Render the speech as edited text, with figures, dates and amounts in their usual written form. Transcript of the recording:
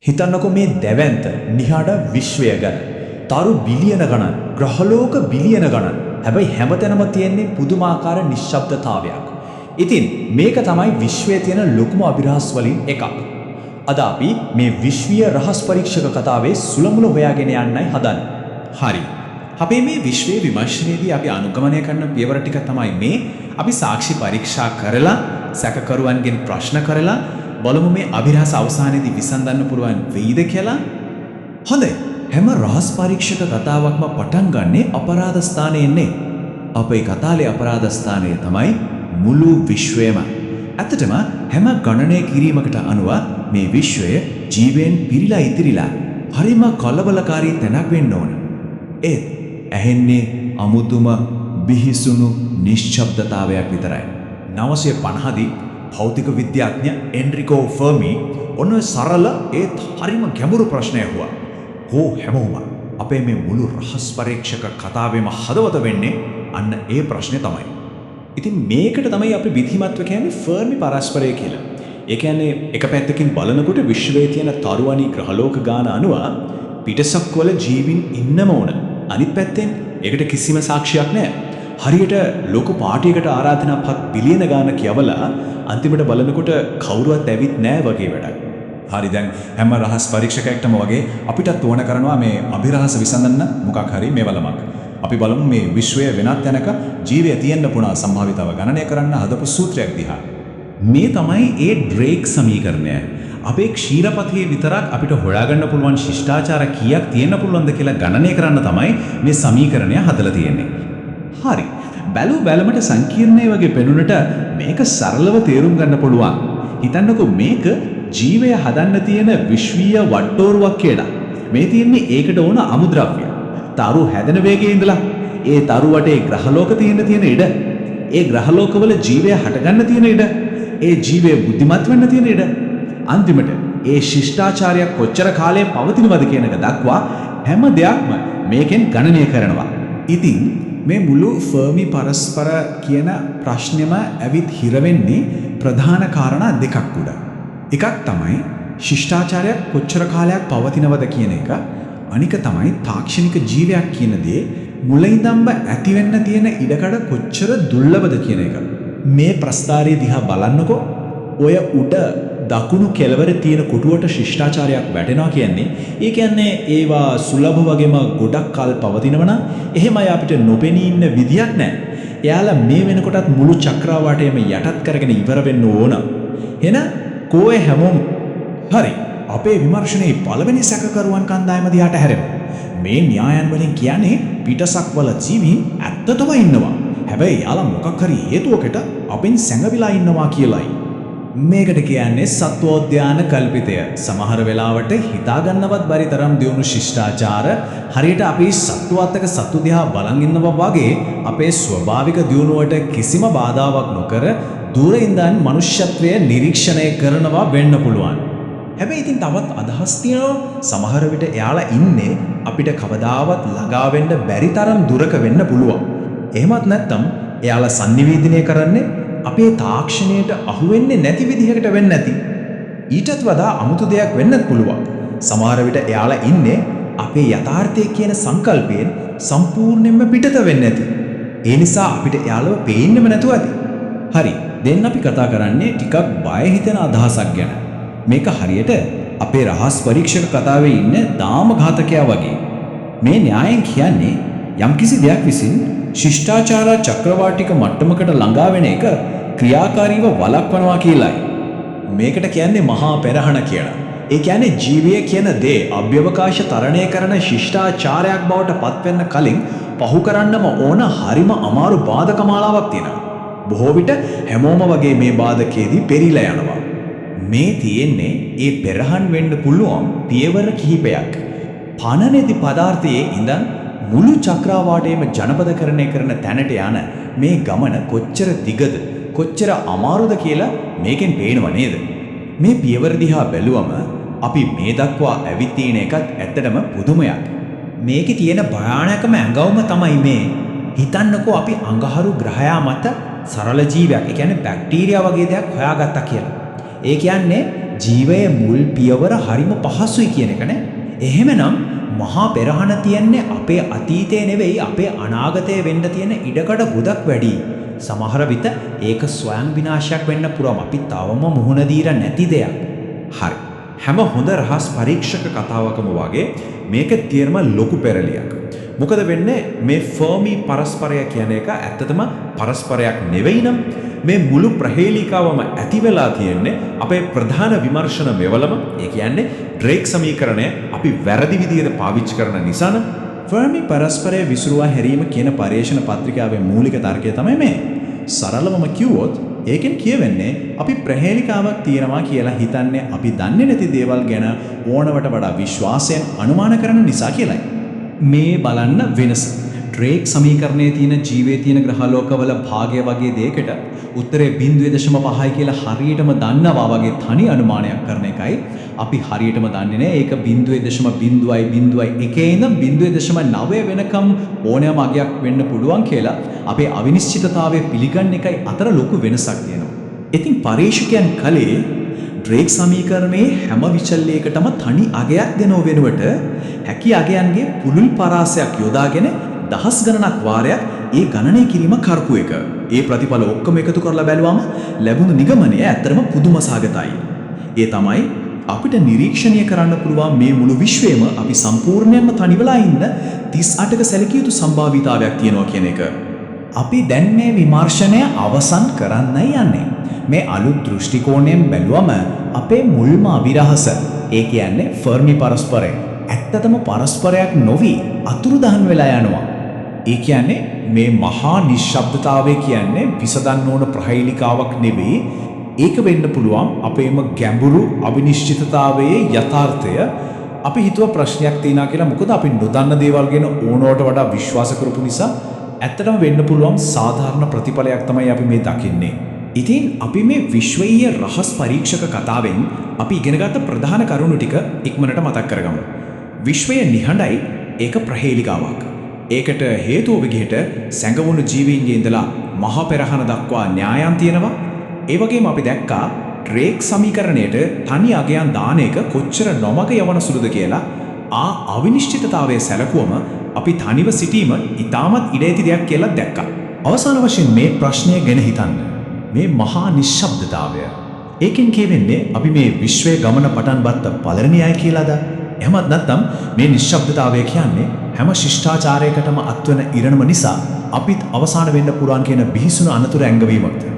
හිතන්නකො මේ දැවැන්ත නිහඬ විශ්වය ගැන. තරු බිලියන ගණන්, ග්‍රහලෝක බිලියන ගණන්. හැබැයි හැමතැනම තියෙන්නේ පුදුමාකාර නිශ්ශබ්දතාවයක්. ඉතින් මේක තමයි විශ්වයේ තියෙන ලොකුම අභිරහස් වලින් එකක්. අද අපි මේ විශ්වීය රහස් පරීක්ෂක කතාවේ සුළමුල හොයාගෙන යන්නයි හදන්නේ. හරි. අපේ මේ විශ්වයේ විමර්ශනයේදී අපි අනුගමනය කරන පියවර ටික තමයි මේ. අපි සාක්ෂි පරීක්ෂා කරලා, සැකකරුවන්ගෙන් ප්‍රශ්න කරලා බලමු මේ අභිරහස අවසානයේදී විසඳන්න පුළුවන් වෙයිද කියලා. හොඳයි. හැම රහස් පරීක්ෂක කතාවක්ම පටන් ගන්නේ අපරාධ ස්ථානයෙන්නේ. අපේ කතාවේ අපරාධ ස්ථානය තමයි මුළු විශ්වයම. ඇත්තටම හැම ගණනය කිරීමකට අනුව මේ විශ්වය ජීවයෙන් පිරීලා ඉතිරිලා හරිම කලබලකාරී තැනක් වෙන්න ඕන. ඒත් ඇහෙන්නේ අමුතුම බිහිසුණු නිශ්ශබ්දතාවයක් විතරයි. 950 දී භෞතික විද්‍යාඥ එන්රිකෝ ෆර්මි ඔන්න සරල ඒත් හරිම ගැඹුරු ප්‍රශ්නයක් ඇහුවා. හැමෝම අපේ මේ මුළු රහස් පරීක්ෂක කතාවේම හදවත වෙන්නේ අන්න ඒ ප්‍රශ්නේ තමයි. ඉතින් මේකට තමයි අපි විධිමත්ව කියන්නේ ෆර්මි පරස්පරය කියලා. ඒ කියන්නේ එක පැත්තකින් බලනකොට විශ්වයේ තියෙන තරුවනි ග්‍රහලෝක ගාන අනුව පිටසක්වල ජීවින් ඉන්නම ඕන. අනිත් පැත්තෙන් ඒකට කිසිම සාක්ෂියක් නැහැ. හරියට ලොකු පාටියකට ආරාධනා 5 බිලියන ගාන කියවලා අන්තිමට බලනකොට කවුරුවත් ඇවිත් නැහැ වගේ වැඩක්. හරි දැන් හැම රහස් පරීක්ෂකයෙක්ටම වගේ අපිටත් ඕන කරනවා මේ අභිරහස විසඳන්න මොකක් හරි මේවලමක්. අපි බලමු මේ විශ්වයේ වෙනත් තැනක ජීවය තියෙන්න පුළුවන් සම්භාවිතාව ගණනය කරන්න හදපු සූත්‍රයක් දිහා. මේ තමයි ඒ ඩ්‍රේක් සමීකරණය. අපේ ක්ෂීරපථයේ විතරක් අපිට හොයාගන්න පුළුවන් ශිෂ්ටාචාර කීයක් තියෙන්න පුළුවන්ද කියලා ගණනය කරන්න තමයි මේ සමීකරණය හදලා තියෙන්නේ. හරි. බැලුමට සංකීර්ණයි වගේ පෙනුනට මේක සරලව තේරුම් ගන්න පුළුවන්. හිතන්නකෝ මේක ජීවය හදන්න තියෙන විශ්වීය වට්ටෝරුවක් කියලා. මේ තියෙන්නේ ඒකට ඕන අමුද්‍රව්‍ය. තරු හැදෙන වේගයේ ඉඳලා ඒ තරු වටේ ග්‍රහලෝක තියෙන ඉඩ, ඒ ග්‍රහලෝකවල ජීවය හටගන්න තියෙන ඉඩ, ඒ ජීවය බුද්ධිමත් වෙන්න තියෙන ඉඩ, අන්තිමට ඒ ශිෂ්ටාචාරයක් කොච්චර කාලයක් පවතිනවද කියන එක දක්වා හැම දෙයක්ම මේකෙන් ගණනය කරනවා. ඉතින් මේ මුළු ෆර්මි පරස්පර කියන ප්‍රශ්නෙම ඇවිත් හිර වෙන්නේ ප්‍රධාන කාරණා දෙකක් උඩ. එකක් තමයි ශිෂ්ටාචාරයක් කොච්චර කාලයක් පවතිනවද කියන එක. අනික තමයි තාක්ෂණික ජීවයක් කියන දේ මුල ඉඳන්ම ඇති වෙන්න තියෙන ඉඩකඩ කොච්චර දුර්ලභද කියන එක. මේ ප්‍රස්තාරය දිහා බලන්නකෝ. ඔය උඩ දකුණු කෙළවර තියෙන කොටුවට ශිෂ්ටාචාරයක් වැටෙනවා කියන්නේ ඒ කියන්නේ ඒවා සුලභ වගේම ගොඩක් කල් පවතිනවනම් එහෙමයි අපිට නොපෙනී ඉන්න විදියක් නැහැ. එයාලා මේ වෙනකොටත් මුළු චක්‍රාවාටයම යටත් කරගෙන ඉවර වෙන්න ඕන. එහෙනම් කෝයේ හැමෝම හරි. අපේ විමර්ශනයේ පළවෙනි සැකකරුවන් කණ්ඩායම දිහාට හැරෙමු. මේ න්‍යායන් වලින් කියන්නේ පිටසක්වල ජීවීන් ඇත්තටම ඉන්නවා. හැබැයි යාලා මොකක් හරි හේතුවකට අපෙන් සැඟවිලා ඉන්නවා කියලායි. මේකට කියන්නේ සත්වෝද්‍යාන කල්පිතය. සමහර වෙලාවට හිතාගන්නවත් බැරි තරම් දියුණු ශිෂ්ටාචාර හරියට අපි සත්වත්ක සතු දිහා බලන් ඉන්නවා වගේ අපේ ස්වභාවික දියුණුවට කිසිම බාධාවක් නොකර දුර ඉඳන් මනුෂ්‍යත්වය නිරීක්ෂණය කරනවා වෙන්න පුළුවන්. හැබැයි ඉතින් තවත් අදහස් තියෙනවා. සමහර විට එයාලා ඉන්නේ අපිට කවදාවත් ළඟා වෙන්න බැරි තරම් දුරක වෙන්න පුළුවන්. එහෙමත් නැත්නම් එයාලා sannivedanaය කරන්නේ අපේ තාක්ෂණයට අහු වෙන්නේ නැති විදිහකට වෙන්න ඇති. ඊටත් වඩා අමුතු දෙයක් වෙන්නත් පුළුවන්. සමහර විට එයාලා ඉන්නේ අපේ යථාර්ථය කියන සංකල්පයෙන් සම්පූර්ණයෙන්ම පිටත වෙන්න ඇති. ඒ නිසා අපිට එයාලව පේන්නෙම නැතුව ඇති. හරි. දැන් අපි කතා කරන්නේ ටිකක් බය හිතෙන අදහසක් ගැන. මේක හරියට අපේ රහස් පරීක්ෂක කතාවේ ඉන්න දාම ඝාතකයා වගේ. මේ න්‍යායෙන් කියන්නේ යම්කිසි දෙයක් විසින් ශිෂ්ටාචාර චක්‍රවාටික මට්ටමකට ළඟා වෙන එක ක්‍රියාකාරීව වළක්වනවා කියලායි. මේකට කියන්නේ මහා පෙරහන කියලා. ඒ කියන්නේ ජීවය කියන දේ අභ්‍යවකාශ තරණය කරන ශිෂ්ටාචාරයක් බවට පත් වෙන්න කලින් පහු කරන්නම ඕන හරිම අමාරු බාධක මාලාවක් තියෙනවා. බොහෝ විට හැමෝම වගේ මේ බාධකයේදී පෙරිලා යනවා. මේ තියෙන්නේ ඒ පෙරහන් වෙන්න පුළුවන් පියවර කිහිපයක්. පණනේති පදාර්ථයේ ඉඳන් මුළු චක්‍රාවාටයේම ජනපදකරණය කරන තැනට යන මේ ගමන කොච්චර දිගද කොච්චර අමාරුද කියලා මේකෙන් පේනව නේද? මේ පියවර දිහා බැලුවම අපි මේ දක්වා ඇවිත් තියෙන එකත් ඇත්තටම පුදුමයක්. මේකේ තියෙන භයානකම ඇඟවුම තමයි මේ. හිතන්නකෝ අපි අඟහරු ග්‍රහයා මත සරල ජීවයක්, ඒ කියන්නේ බැක්ටීරියා වගේ දෙයක් හොයාගත්තා කියලා. ඒ කියන්නේ ජීවයේ මුල් පියවර හරිම පහසුයි කියන එක නේ. එහෙමනම් මහා පෙරහන තියන්නේ අපේ අතීතේ නෙවෙයි අපේ අනාගතයේ වෙන්න තියෙන ඉඩකඩ ගොඩක් වැඩි. සමහර විට ඒක ස්වයං විනාශයක් වෙන්න පුළුවන්. අපි තවම මුහුණ දීලා නැති දෙයක්. හරි. හැම හොඳ රහස් පරීක්ෂක කතාවකම වගේ මේක තියෙනම ලොකු පෙරලියක්. මොකද වෙන්නේ මේ ෆර්මි පරස්පරය කියන එක ඇත්තටම පරස්පරයක් නෙවෙයි නම් මේ මුළු ප්‍රහේලිකාවම ඇති වෙලා තියෙන්නේ අපේ ප්‍රධාන විමර්ශන මෙවලම ඒ කියන්නේ ඩ්‍රේක් සමීකරණය අපි වැරදි විදිහට පාවිච්චි කරන නිසා නම් ෆර්මි පරස්පරය විසුරුවා හැරීම කියන පර්යේෂණ පත්‍රිකාවේ මූලික තර්කය තමයි මේ. සරලවම කිව්වොත් ඒකෙන් කියවෙන්නේ අපි ප්‍රහේලිකාවක් තියෙනවා කියලා හිතන්නේ අපි දන්නේ නැති දේවල් ගැන ඕනවට වඩා විශ්වාසයෙන් අනුමාන කරන නිසා කියලයි. මේ බලන්න වෙනස. ඩ්‍රේක් සමීකරණයේ තියෙන ජීවයේ තියෙන ග්‍රහලෝකවල භාගය වගේ දෙයකට උත්තරේ 0.5යි කියලා හරියටම දන්නවා වගේ තනි අනුමානයක් කරන එකයි අපි හරියටම දන්නේ නැහැ. ඒක 0.0.1 ඉඳන් 0.9 වෙනකම් ඕනෑම අගයක් වෙන්න පුළුවන් කියලා අපේ අවිනිශ්චිතතාවය පිළිගන්න එකයි අතර ලොකු වෙනසක් තියෙනවා. ඉතින් පරීක්ෂකයන් කලේ ඩ්‍රේක් සමීකරණයේ හැම විචල්‍යයකටම තනි අගයක් දෙනව වෙනුවට හැකි අගයන්ගේ පුළුල් පරාසයක් යොදාගෙන දහස් ගණනක් වාරයක් ඒ ගණනය කිරීම කරපු එක. ඒ ප්‍රතිඵල ඔක්කොම එකතු කරලා බැලුවම ලැබුණු නිගමනය ඇත්තටම පුදුමසහගතයි. ඒ තමයි අපිට නිරීක්ෂණය කරන්න පුළුවන් මේ මුළු විශ්වයම අපි සම්පූර්ණයෙන්ම තනිවලා ඉන්න 38ක සැලකිය යුතු සම්භාවිතාවයක් තියෙනවා කියන එක. අපි දැන් මේ විමර්ශනය අවසන් කරන්නයි යන්නේ. මේ අලුත් දෘෂ්ටි කෝණයෙන් බැලුවම අපේ මුල්ම අවිරහස ඒ කියන්නේ ෆර්මි පරස්පරය ඇත්තටම පරස්පරයක් නොවි අතුරුදහන් වෙලා යනවා. ඒ කියන්නේ මේ මහා නිශ්ශබ්දතාවය කියන්නේ විසඳන්න ඕන ප්‍රහේලිකාවක් නෙවෙයි. ඒක වෙන්න පුළුවන් අපේම ගැඹුරු අවිනිශ්චිතතාවයේ යථාර්ථය. අපි හිතුව ප්‍රශ්නයක් තියෙනවා කියලා මොකද අපි නොදන්න දේවල් ගැන ඕනවට වඩා විශ්වාස කරපු නිසා ඇත්තටම වෙන්න පුළුවන් සාධාරණ ප්‍රතිඵලයක් තමයි අපි මේ දකින්නේ. ඉතින් අපි මේ විශ්වීය රහස් පරීක්ෂක කතාවෙන් අපි ඉගෙනගත්ත ප්‍රධාන කරුණු ටික ඉක්මනට මතක් කරගමු. විශ්වය නිහඬයි ඒක ප්‍රහේලිකාවක්. ඒකට හේතුව විදිහට සැඟවුණු ජීවීන්ගේ ඉඳලා මහ පෙරහන දක්වා න්‍යායන් තියෙනවා. ඒ වගේම අපි දැක්කා ඩ්‍රේක් සමීකරණයට තනි අගයන් දාන එක කොච්චර නොමග යවන සුළුද කියලා. අවිනිශ්චිතතාවයේ සැලකුවම අපි තනිව සිටීම ඉතාමත් ඉඩ ඇති දෙයක් කියලා දැක්කා. අවසාන වශයෙන් මේ ප්‍රශ්නය ගැන හිතන්න. මේ මහා නිශ්ශබ්දතාවය. ඒකෙන් කියවෙන්නේ අපි මේ විශ්වයේ ගමන පටන් ගත්ත පළවෙනියයි කියලාද? එහෙමත් නැත්නම් මේ නිශ්ශබ්දතාවය කියන්නේ හැම ශිෂ්ටාචාරයකටම අත්වන ඉරණම නිසා අපිත් අවසාන වෙන්න පුරාන් කියන බිහිසුණු අනතුරු ඇඟවීමක්ද?